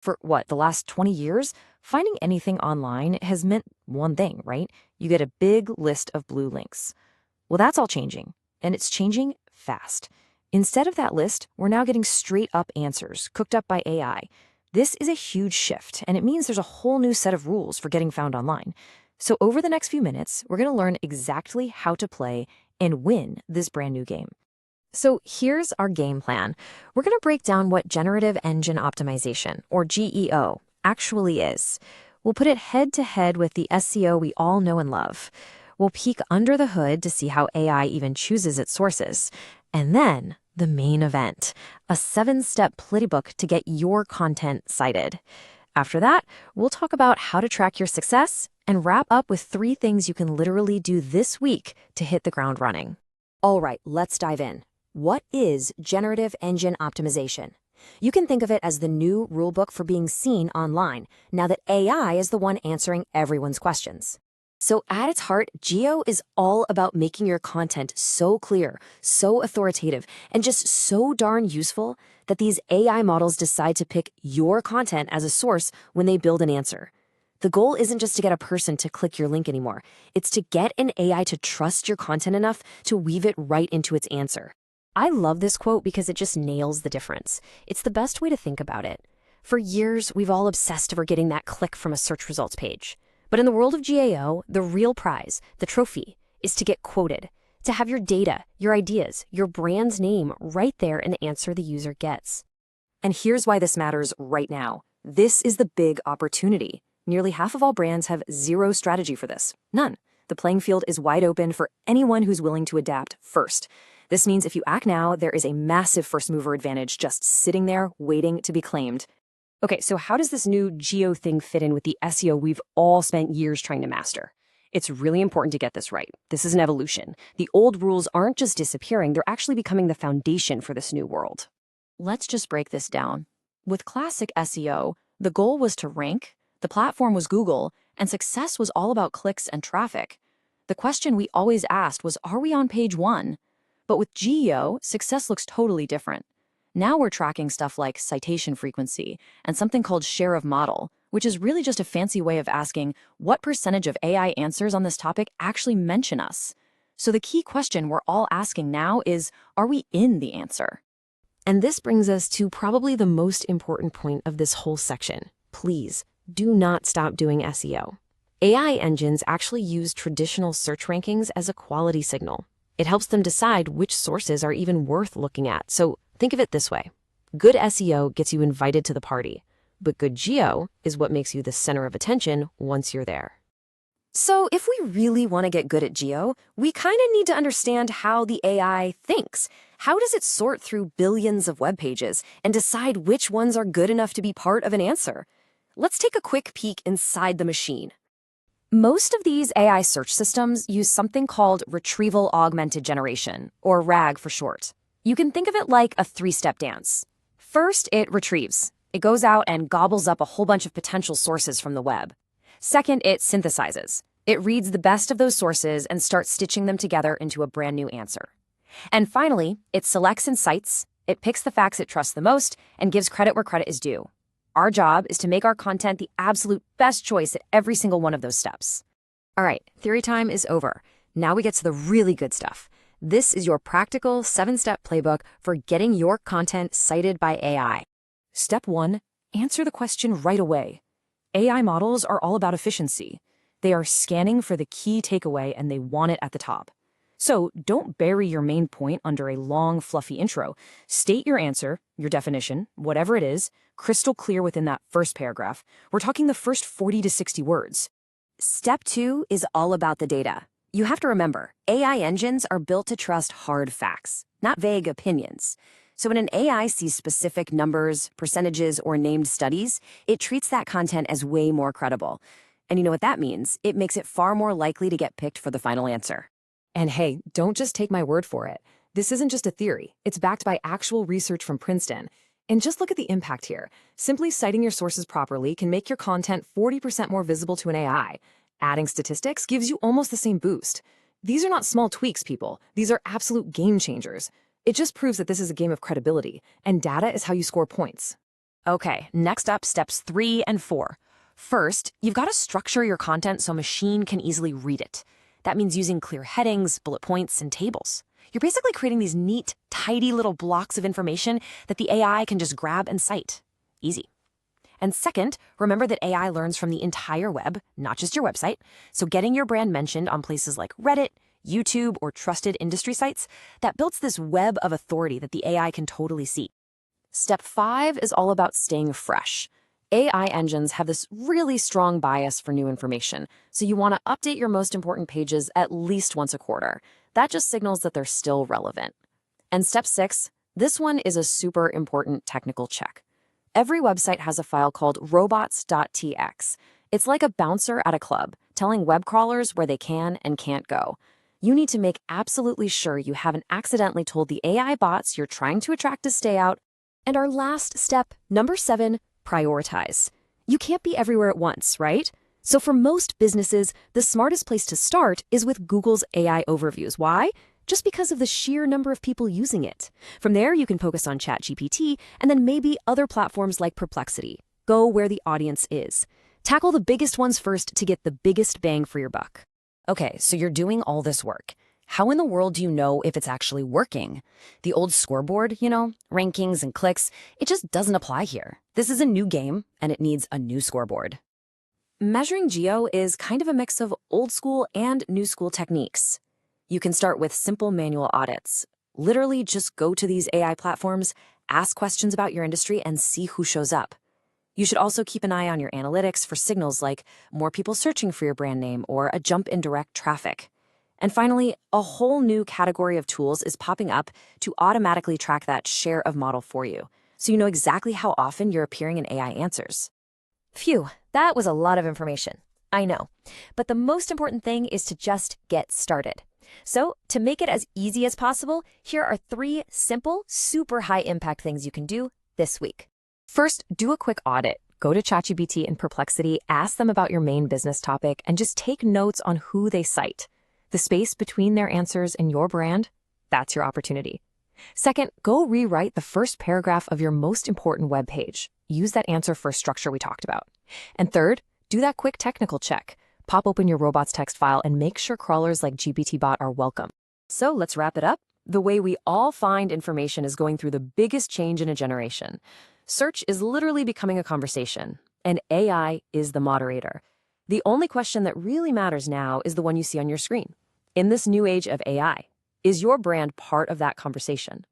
For what, the last 20 years, finding anything online has meant one thing, right? You get a big list of blue links. Well, that's all changing, and it's changing fast. Instead of that list, we're now getting straight up answers cooked up by AI. This is a huge shift, and it means there's a whole new set of rules for getting found online. So over the next few minutes, we're going to learn exactly how to play and win this brand new game. So here's our game plan. We're going to break down what Generative Engine Optimization, or GEO, actually is. We'll put it head to head with the SEO we all know and love. We'll peek under the hood to see how AI even chooses its sources. And then the main event, a 7-step playbook to get your content cited. After that, we'll talk about how to track your success and wrap up with 3 things you can literally do this week to hit the ground running. All right, let's dive in. What is Generative Engine Optimization? You can think of it as the new rulebook for being seen online, now that AI is the one answering everyone's questions. So at its heart, GEO is all about making your content so clear, so authoritative, and just so darn useful that these AI models decide to pick your content as a source when they build an answer. The goal isn't just to get a person to click your link anymore. It's to get an AI to trust your content enough to weave it right into its answer. I love this quote because it just nails the difference. It's the best way to think about it. For years, we've all obsessed over getting that click from a search results page. But in the world of GAO, the real prize, the trophy, is to get quoted, to have your data, your ideas, your brand's name right there in the answer the user gets. And here's why this matters right now. This is the big opportunity. Nearly half of all brands have zero strategy for this. None. The playing field is wide open for anyone who's willing to adapt first. This means if you act now, there is a massive first mover advantage just sitting there waiting to be claimed. Okay, so how does this new geo thing fit in with the SEO we've all spent years trying to master? It's really important to get this right. This is an evolution. The old rules aren't just disappearing, they're actually becoming the foundation for this new world. Let's just break this down. With classic SEO, the goal was to rank, the platform was Google, and success was all about clicks and traffic. The question we always asked was, are we on page 1? But with GEO, success looks totally different. Now we're tracking stuff like citation frequency and something called share of model, which is really just a fancy way of asking what percentage of AI answers on this topic actually mention us. So the key question we're all asking now is, are we in the answer? And this brings us to probably the most important point of this whole section. Please, do not stop doing SEO. AI engines actually use traditional search rankings as a quality signal. It helps them decide which sources are even worth looking at. So think of it this way. Good SEO gets you invited to the party, but good GEO is what makes you the center of attention once you're there. So if we really want to get good at GEO, we kind of need to understand how the AI thinks. How does it sort through billions of web pages and decide which ones are good enough to be part of an answer? Let's take a quick peek inside the machine. Most of these AI search systems use something called Retrieval Augmented Generation, or RAG for short. You can think of it like a 3-step dance. First, it retrieves. It goes out and gobbles up a whole bunch of potential sources from the web. Second, it synthesizes. It reads the best of those sources and starts stitching them together into a brand new answer. And finally, it selects and cites. It picks the facts it trusts the most and gives credit where credit is due. Our job is to make our content the absolute best choice at every single one of those steps. All right, theory time is over. Now we get to the really good stuff. This is your practical 7-step playbook for getting your content cited by AI. Step 1, answer the question right away. AI models are all about efficiency. They are scanning for the key takeaway and they want it at the top. So don't bury your main point under a long, fluffy intro. State your answer, your definition, whatever it is, crystal clear within that first paragraph. We're talking the first 40 to 60 words. Step 2 is all about the data. You have to remember, AI engines are built to trust hard facts, not vague opinions. So when an AI sees specific numbers, percentages, or named studies, it treats that content as way more credible. And you know what that means? It makes it far more likely to get picked for the final answer. And hey, don't just take my word for it. This isn't just a theory. It's backed by actual research from Princeton. And just look at the impact here. Simply citing your sources properly can make your content 40% more visible to an AI. Adding statistics gives you almost the same boost. These are not small tweaks, people. These are absolute game changers. It just proves that this is a game of credibility, and data is how you score points. Okay, next up, steps 3 and 4. First, you've got to structure your content so a machine can easily read it. That means using clear headings, bullet points, and tables. You're basically creating these neat, tidy little blocks of information that the AI can just grab and cite. Easy. And second, remember that AI learns from the entire web, not just your website. So getting your brand mentioned on places like Reddit, YouTube, or trusted industry sites, that builds this web of authority that the AI can totally see. Step 5 is all about staying fresh. AI engines have this really strong bias for new information, so you want to update your most important pages at least once a quarter. That just signals that they're still relevant. And step 6, this one is a super important technical check. Every website has a file called robots.tx. It's like a bouncer at a club, telling web crawlers where they can and can't go. You need to make absolutely sure you haven't accidentally told the AI bots you're trying to attract to stay out. And our last step, number 7, prioritise. You can't be everywhere at once, right? So for most businesses, the smartest place to start is with Google's AI overviews. Why? Just because of the sheer number of people using it. From there, you can focus on ChatGPT and then maybe other platforms like Perplexity. Go where the audience is. Tackle the biggest ones first to get the biggest bang for your buck. Okay, so you're doing all this work. How in the world do you know if it's actually working? The old scoreboard, rankings and clicks, it just doesn't apply here. This is a new game, and it needs a new scoreboard. Measuring geo is kind of a mix of old school and new school techniques. You can start with simple manual audits. Literally just go to these AI platforms, ask questions about your industry, and see who shows up. You should also keep an eye on your analytics for signals like more people searching for your brand name or a jump in direct traffic. And finally, a whole new category of tools is popping up to automatically track that share of model for you, so you know exactly how often you're appearing in AI answers. Phew, that was a lot of information. I know. But the most important thing is to just get started. So, to make it as easy as possible, here are 3 simple, super high-impact things you can do this week. First, do a quick audit. Go to ChatGPT and Perplexity, ask them about your main business topic, and just take notes on who they cite. The space between their answers and your brand, that's your opportunity. Second, go rewrite the first paragraph of your most important web page. Use that answer first structure we talked about. And third, do that quick technical check. Pop open your robots text file and make sure crawlers like GPTbot are welcome. So let's wrap it up. The way we all find information is going through the biggest change in a generation. Search is literally becoming a conversation, and AI is the moderator. The only question that really matters now is the one you see on your screen. In this new age of AI, is your brand part of that conversation?